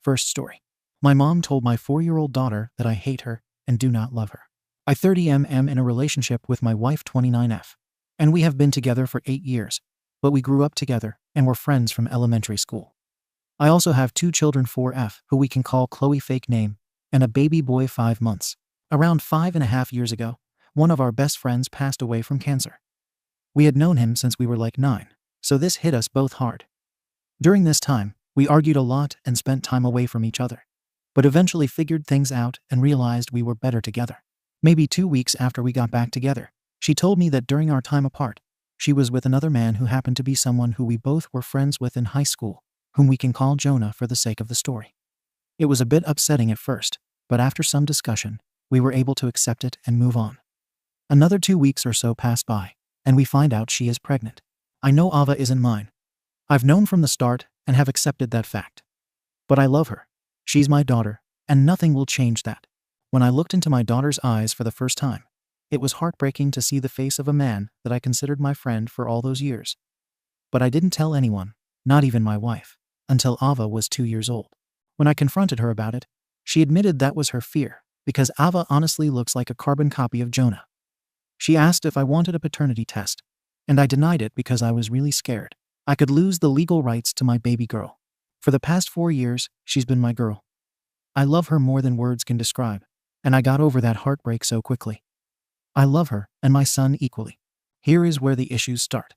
First story. My mom told my 4-year-old daughter that I hate her and do not love her. I 30 am in a relationship with my wife 29F, and we have been together for 8 years, but we grew up together and were friends from elementary school. I also have 2 children 4F, who we can call Chloe fake name, and a baby boy 5 months. Around 5.5 years ago, one of our best friends passed away from cancer. We had known him since we were like 9, so this hit us both hard. During this time, we argued a lot and spent time away from each other, but eventually figured things out and realized we were better together. Maybe 2 weeks after we got back together, she told me that during our time apart, she was with another man who happened to be someone who we both were friends with in high school, whom we can call Jonah for the sake of the story. It was a bit upsetting at first, but after some discussion, we were able to accept it and move on. Another 2 weeks or so pass by, and we find out she is pregnant. I know Ava isn't mine. I've known from the start and have accepted that fact. But I love her. She's my daughter, and nothing will change that. When I looked into my daughter's eyes for the first time, it was heartbreaking to see the face of a man that I considered my friend for all those years. But I didn't tell anyone, not even my wife, until Ava was 2 years old. When I confronted her about it, she admitted that was her fear, because Ava honestly looks like a carbon copy of Jonah. She asked if I wanted a paternity test, and I denied it because I was really scared I could lose the legal rights to my baby girl. For the past 4 years, she's been my girl. I love her more than words can describe, and I got over that heartbreak so quickly. I love her and my son equally. Here is where the issues start.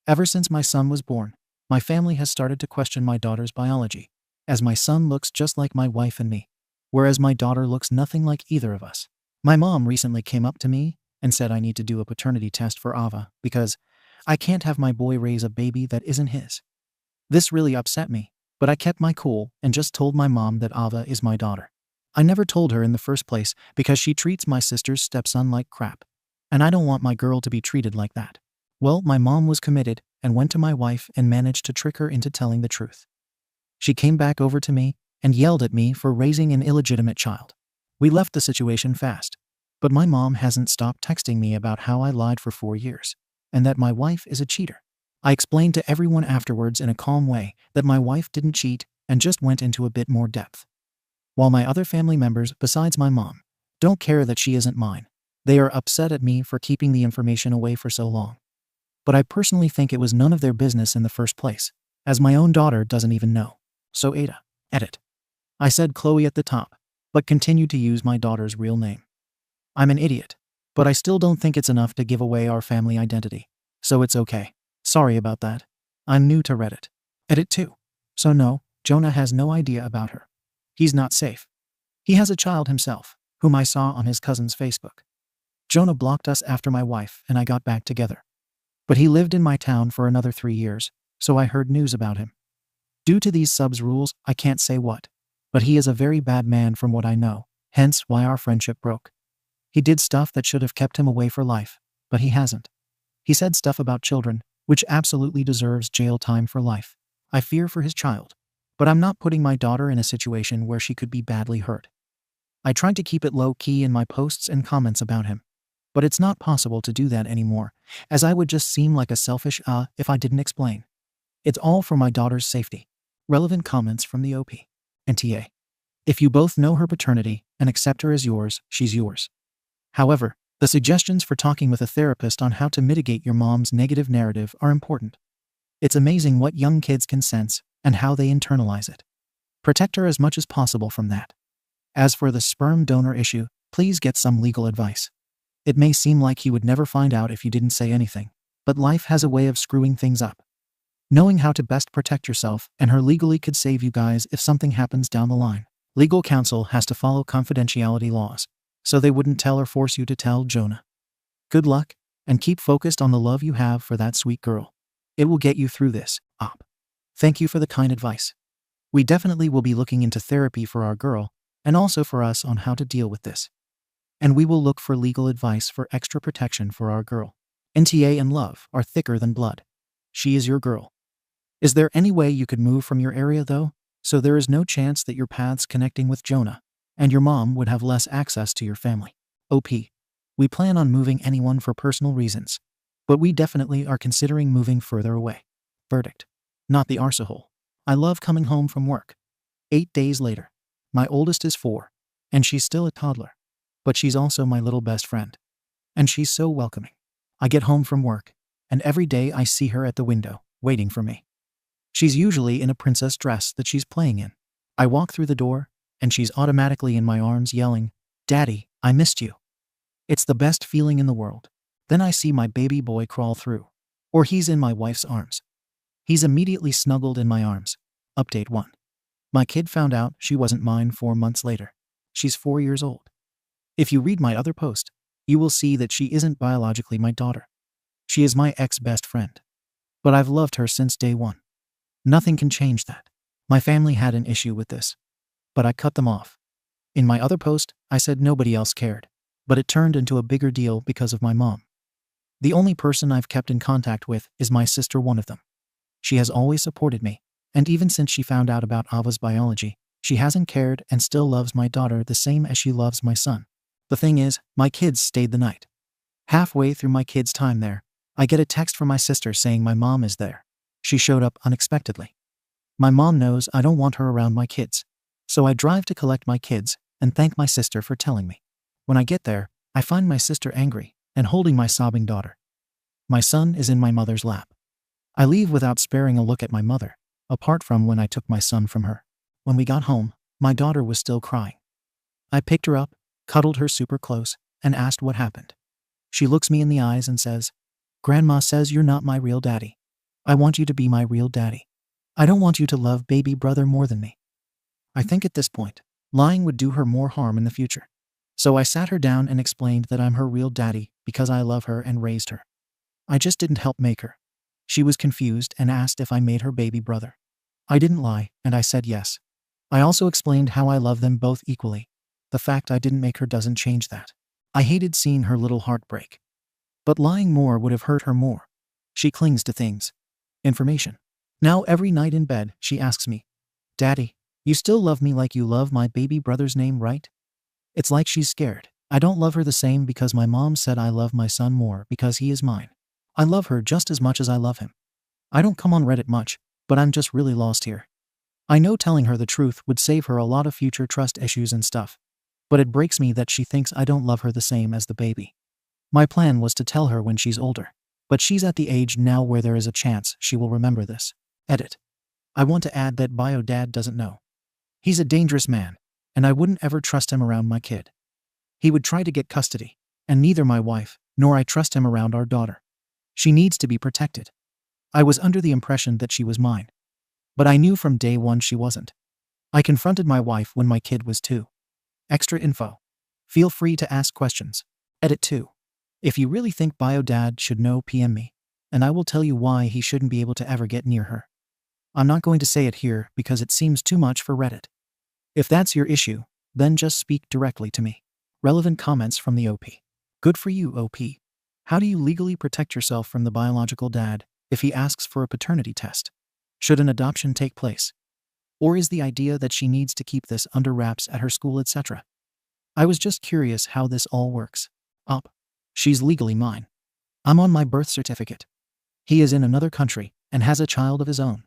Ever since my son was born, my family has started to question my daughter's biology, as my son looks just like my wife and me, whereas my daughter looks nothing like either of us. My mom recently came up to me and said I need to do a paternity test for Ava because I can't have my boy raise a baby that isn't his. This really upset me, but I kept my cool and just told my mom that Ava is my daughter. I never told her in the first place because she treats my sister's stepson like crap, and I don't want my girl to be treated like that. Well, my mom was committed and went to my wife and managed to trick her into telling the truth. She came back over to me and yelled at me for raising an illegitimate child. We left the situation fast, but my mom hasn't stopped texting me about how I lied for 4 years, and that my wife is a cheater. I explained to everyone afterwards in a calm way that my wife didn't cheat and just went into a bit more depth. While my other family members, besides my mom, don't care that she isn't mine, they are upset at me for keeping the information away for so long. But I personally think it was none of their business in the first place, as my own daughter doesn't even know. So Ada, edit. I said Chloe at the top, but continued to use my daughter's real name. I'm an idiot, but I still don't think it's enough to give away our family identity, so it's okay. Sorry about that. I'm new to Reddit. Edit 2. So no, Jonah has no idea about her. He's not safe. He has a child himself, whom I saw on his cousin's Facebook. Jonah blocked us after my wife and I got back together. But he lived in my town for another 3 years, so I heard news about him. Due to these subs rules, I can't say what, but he is a very bad man from what I know, hence why our friendship broke. He did stuff that should have kept him away for life, but he hasn't. He said stuff about children, which absolutely deserves jail time for life. I fear for his child, but I'm not putting my daughter in a situation where she could be badly hurt. I tried to keep it low-key in my posts and comments about him, but it's not possible to do that anymore, as I would just seem like a selfish if I didn't explain. It's all for my daughter's safety. Relevant comments from the OP. NTA. If you both know her paternity and accept her as yours, she's yours. However, the suggestions for talking with a therapist on how to mitigate your mom's negative narrative are important. It's amazing what young kids can sense and how they internalize it. Protect her as much as possible from that. As for the sperm donor issue, please get some legal advice. It may seem like he would never find out if you didn't say anything, but life has a way of screwing things up. Knowing how to best protect yourself and her legally could save you guys if something happens down the line. Legal counsel has to follow confidentiality laws, so they wouldn't tell or force you to tell Jonah. Good luck, and keep focused on the love you have for that sweet girl. It will get you through this, op. Thank you for the kind advice. We definitely will be looking into therapy for our girl, and also for us on how to deal with this. And we will look for legal advice for extra protection for our girl. NTA and love are thicker than blood. She is your girl. Is there any way you could move from your area though, so there is no chance that your paths connecting with Jonah, and your mom would have less access to your family? OP. We plan on moving anyone for personal reasons, but we definitely are considering moving further away. Verdict. Not the arsehole. I love coming home from work. 8 days later. My oldest is 4, and she's still a toddler. But she's also my little best friend. And she's so welcoming. I get home from work, and every day I see her at the window, waiting for me. She's usually in a princess dress that she's playing in. I walk through the door, and she's automatically in my arms yelling, "Daddy, I missed you." It's the best feeling in the world. Then I see my baby boy crawl through. Or he's in my wife's arms. He's immediately snuggled in my arms. Update 1. My kid found out she wasn't mine 4 months later. She's 4 years old. If you read my other post, you will see that she isn't biologically my daughter. She is my ex-best friend. But I've loved her since day 1. Nothing can change that. My family had an issue with this, but I cut them off. In my other post, I said nobody else cared, but it turned into a bigger deal because of my mom. The only person I've kept in contact with is my sister, one of them. She has always supported me, and even since she found out about Ava's biology, she hasn't cared and still loves my daughter the same as she loves my son. The thing is, my kids stayed the night. Halfway through my kids' time there, I get a text from my sister saying my mom is there. She showed up unexpectedly. My mom knows I don't want her around my kids, so I drive to collect my kids and thank my sister for telling me. When I get there, I find my sister angry and holding my sobbing daughter. My son is in my mother's lap. I leave without sparing a look at my mother, apart from when I took my son from her. When we got home, my daughter was still crying. I picked her up, cuddled her super close, and asked what happened. She looks me in the eyes and says, "Grandma says you're not my real daddy. I want you to be my real daddy. I don't want you to love baby brother more than me." I think at this point, lying would do her more harm in the future. So I sat her down and explained that I'm her real daddy because I love her and raised her. I just didn't help make her. She was confused and asked if I made her baby brother. I didn't lie, and I said yes. I also explained how I love them both equally. The fact I didn't make her doesn't change that. I hated seeing her little heart break. But lying more would have hurt her more. She clings to things. Information. Now every night in bed, she asks me, "Daddy, you still love me like you love my baby brother's name, right?" It's like she's scared. I don't love her the same because my mom said I love my son more because he is mine. I love her just as much as I love him. I don't come on Reddit much, but I'm just really lost here. I know telling her the truth would save her a lot of future trust issues and stuff. But it breaks me that she thinks I don't love her the same as the baby. My plan was to tell her when she's older, but she's at the age now where there is a chance she will remember this. Edit. I want to add that bio dad doesn't know. He's a dangerous man, and I wouldn't ever trust him around my kid. He would try to get custody, and neither my wife nor I trust him around our daughter. She needs to be protected. I was under the impression that she was mine, but I knew from day 1 she wasn't. I confronted my wife when my kid was 2. Extra info. Feel free to ask questions. Edit 2. If you really think bio dad should know, PM me, and I will tell you why he shouldn't be able to ever get near her. I'm not going to say it here because it seems too much for Reddit. If that's your issue, then just speak directly to me. Relevant comments from the OP. Good for you, OP. How do you legally protect yourself from the biological dad if he asks for a paternity test? Should an adoption take place? Or is the idea that she needs to keep this under wraps at her school, etc.? I was just curious how this all works. Up. She's legally mine. I'm on my birth certificate. He is in another country and has a child of his own.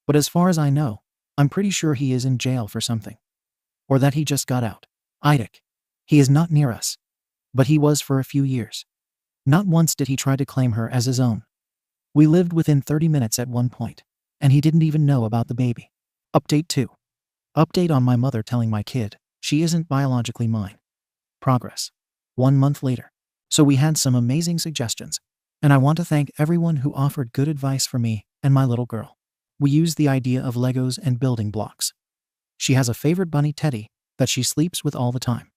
But as far as I know, I'm pretty sure he is in jail for something. Or that he just got out. Idic. He is not near us. But he was for a few years. Not once did he try to claim her as his own. We lived within 30 minutes at one point, and he didn't even know about the baby. Update 2. Update on my mother telling my kid she isn't biologically mine. Progress. 1 month later. So we had some amazing suggestions, and I want to thank everyone who offered good advice for me and my little girl. We used the idea of Legos and building blocks. She has a favorite bunny, Teddy, that she sleeps with all the time.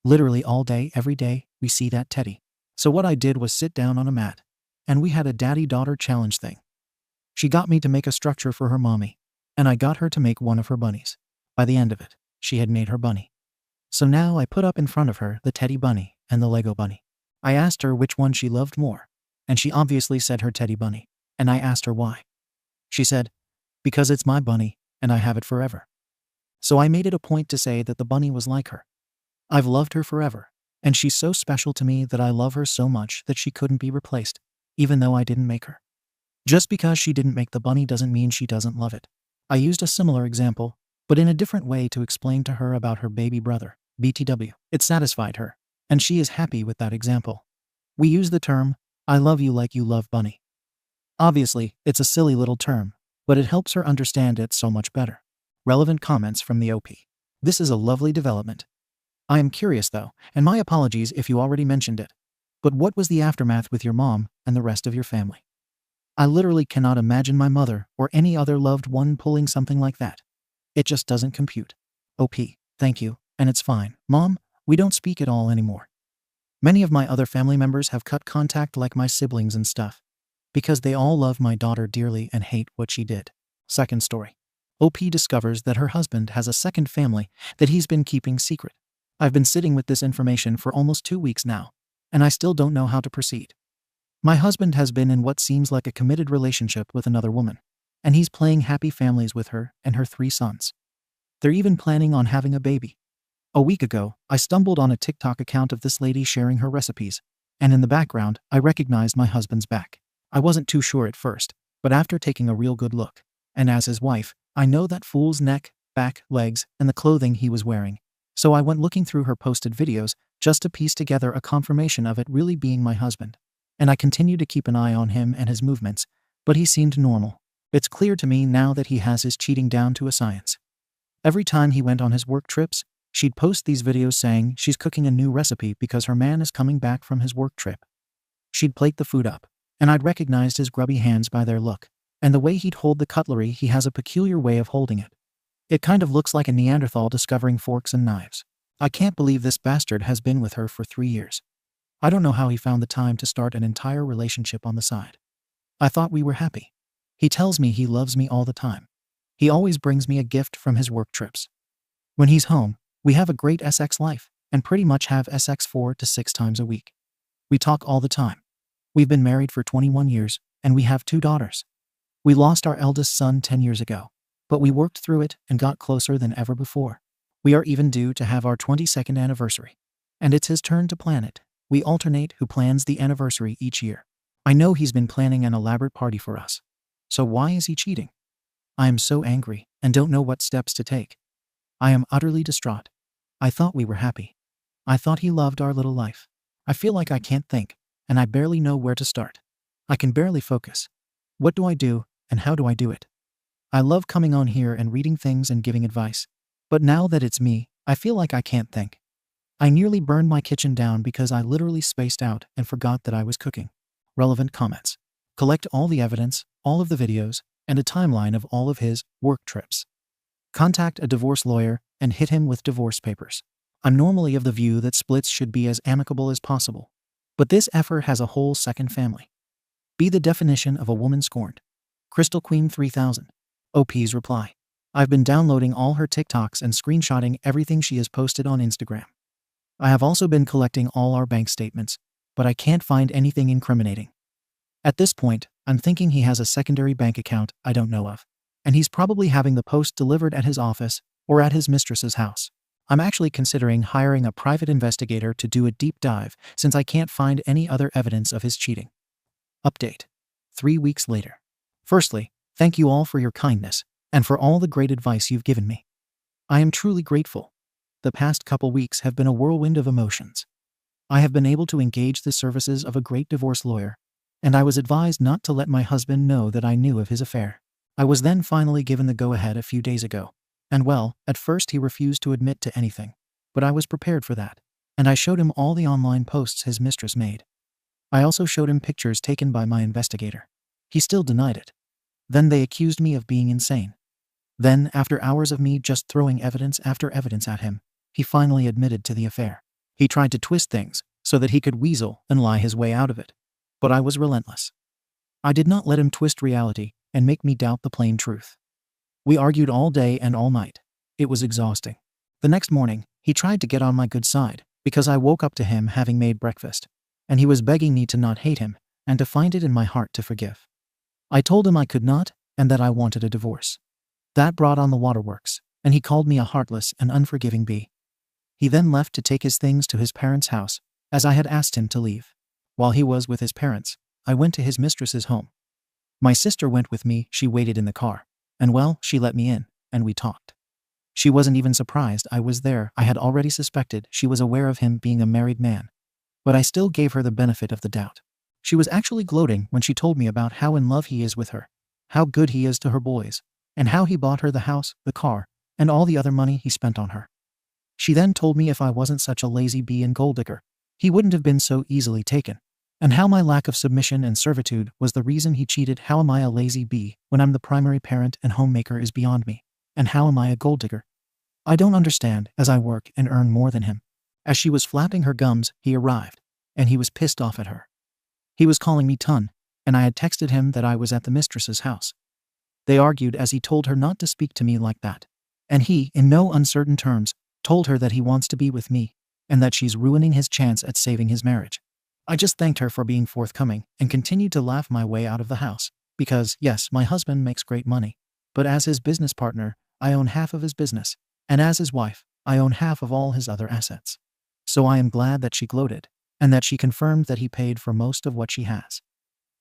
Literally all day, every day, we see that Teddy. So what I did was sit down on a mat, and we had a daddy-daughter challenge thing. She got me to make a structure for her mommy, and I got her to make one of her bunnies. By the end of it, she had made her bunny. So now I put up in front of her the Teddy bunny and the Lego bunny. I asked her which one she loved more, and she obviously said her Teddy bunny, and I asked her why. She said, "Because it's my bunny, and I have it forever." So I made it a point to say that the bunny was like her. I've loved her forever, and she's so special to me that I love her so much that she couldn't be replaced, even though I didn't make her. Just because she didn't make the bunny doesn't mean she doesn't love it. I used a similar example but in a different way to explain to her about her baby brother, BTW. It satisfied her, and she is happy with that example. We use the term, I love you like you love Bunny. Obviously, it's a silly little term, but it helps her understand it so much better. Relevant comments from the OP. This is a lovely development. I am curious though, and my apologies if you already mentioned it, but what was the aftermath with your mom and the rest of your family? I literally cannot imagine my mother or any other loved one pulling something like that. It just doesn't compute. OP, thank you, and it's fine. Mom, we don't speak at all anymore. Many of my other family members have cut contact, like my siblings and stuff, because they all love my daughter dearly and hate what she did. Second story. OP discovers that her husband has a second family that he's been keeping secret. I've been sitting with this information for almost 2 weeks now, and I still don't know how to proceed. My husband has been in what seems like a committed relationship with another woman, and he's playing happy families with her and her 3 sons. They're even planning on having a baby. A week ago, I stumbled on a TikTok account of this lady sharing her recipes, and in the background, I recognized my husband's back. I wasn't too sure at first, but after taking a real good look, and as his wife, I know that fool's neck, back, legs, and the clothing he was wearing. So I went looking through her posted videos just to piece together a confirmation of it really being my husband. And I continued to keep an eye on him and his movements, but he seemed normal. It's clear to me now that he has his cheating down to a science. Every time he went on his work trips, she'd post these videos saying she's cooking a new recipe because her man is coming back from his work trip. She'd plate the food up, and I'd recognized his grubby hands by their look, and the way he'd hold the cutlery. He has a peculiar way of holding it. It kind of looks like a Neanderthal discovering forks and knives. I can't believe this bastard has been with her for 3 years. I don't know how he found the time to start an entire relationship on the side. I thought we were happy. He tells me he loves me all the time. He always brings me a gift from his work trips. When he's home, we have a great sex life, and pretty much have sex 4 to 6 times a week. We talk all the time. We've been married for 21 years, and we have 2 daughters. We lost our eldest son 10 years ago, but we worked through it and got closer than ever before. We are even due to have our 22nd anniversary, and it's his turn to plan it. We alternate who plans the anniversary each year. I know he's been planning an elaborate party for us. So why is he cheating? I am so angry and don't know what steps to take. I am utterly distraught. I thought we were happy. I thought he loved our little life. I feel like I can't think, and I barely know where to start. I can barely focus. What do I do, and how do I do it? I love coming on here and reading things and giving advice, but now that it's me, I feel like I can't think. I nearly burned my kitchen down because I literally spaced out and forgot that I was cooking. Relevant comments. Collect all the evidence, all of the videos, and a timeline of all of his work trips. Contact a divorce lawyer and hit him with divorce papers. I'm normally of the view that splits should be as amicable as possible, but this effort has a whole second family. Be the definition of a woman scorned. Crystal Queen 3000. OP's reply. I've been downloading all her TikToks and screenshotting everything she has posted on Instagram. I have also been collecting all our bank statements, but I can't find anything incriminating. At this point, I'm thinking he has a secondary bank account I don't know of, and he's probably having the post delivered at his office or at his mistress's house. I'm actually considering hiring a private investigator to do a deep dive since I can't find any other evidence of his cheating. Update. 3 weeks later. Firstly, thank you all for your kindness and for all the great advice you've given me. I am truly grateful. The past couple weeks have been a whirlwind of emotions. I have been able to engage the services of a great divorce lawyer, and I was advised not to let my husband know that I knew of his affair. I was then finally given the go-ahead a few days ago, and well, at first he refused to admit to anything, but I was prepared for that, and I showed him all the online posts his mistress made. I also showed him pictures taken by my investigator. He still denied it. Then they accused me of being insane. Then, after hours of me just throwing evidence after evidence at him, he finally admitted to the affair. He tried to twist things so that he could weasel and lie his way out of it, but I was relentless. I did not let him twist reality and make me doubt the plain truth. We argued all day and all night. It was exhausting. The next morning, he tried to get on my good side because I woke up to him having made breakfast, and he was begging me to not hate him and to find it in my heart to forgive. I told him I could not and that I wanted a divorce. That brought on the waterworks, and he called me a heartless and unforgiving bee. He then left to take his things to his parents' house, as I had asked him to leave. While he was with his parents, I went to his mistress's home. My sister went with me. She waited in the car, and well, she let me in, and we talked. She wasn't even surprised I was there. I had already suspected she was aware of him being a married man. But I still gave her the benefit of the doubt. She was actually gloating when she told me about how in love he is with her, how good he is to her boys, and how he bought her the house, the car, and all the other money he spent on her. She then told me if I wasn't such a lazy bee and gold digger, he wouldn't have been so easily taken, and how my lack of submission and servitude was the reason he cheated. How am I a lazy bee when I'm the primary parent and homemaker is beyond me, and how am I a gold digger? I don't understand, as I work and earn more than him. As she was flapping her gums, he arrived, and he was pissed off at her. He was calling me ton, and I had texted him that I was at the mistress's house. They argued as he told her not to speak to me like that, and he, in no uncertain terms, told her that he wants to be with me, and that she's ruining his chance at saving his marriage. I just thanked her for being forthcoming and continued to laugh my way out of the house, because, yes, my husband makes great money, but as his business partner, I own half of his business, and as his wife, I own half of all his other assets. So I am glad that she gloated, and that she confirmed that he paid for most of what she has.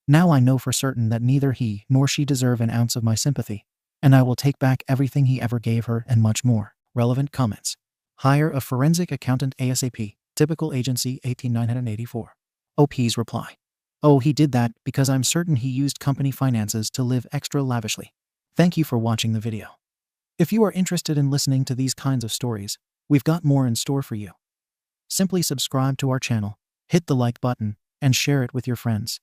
Now I know for certain that neither he nor she deserve an ounce of my sympathy, and I will take back everything he ever gave her and much more. Relevant comments. Hire a forensic accountant ASAP. Typical agency 18984. OP's reply. Oh, he did that because I'm certain he used company finances to live extra lavishly. Thank you for watching the video. If you are interested in listening to these kinds of stories, we've got more in store for you. Simply subscribe to our channel, hit the like button, and share it with your friends.